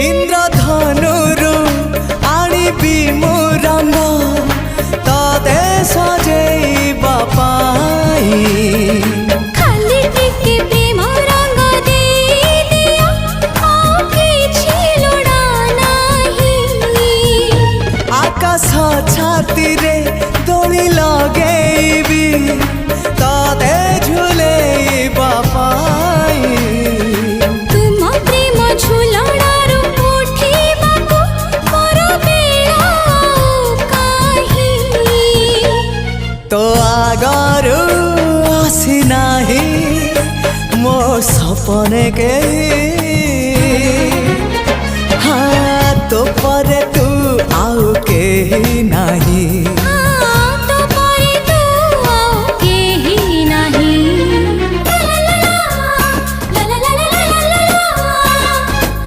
इंद्रधनुरु आनिबी मु रंग तते सजेइबा पाई खाली टिके प्रेम रंग देई दिया आ किछि लोड़ा नाही आकाश छाती रे दोली लगेबी तते झुलेइबा पाई तुम प्रेम झुलणारू उठिबाकू मोर बेला काहे तो आगरू आसी नाही मो सपने के हाँ तो परे तू आउ के नाही।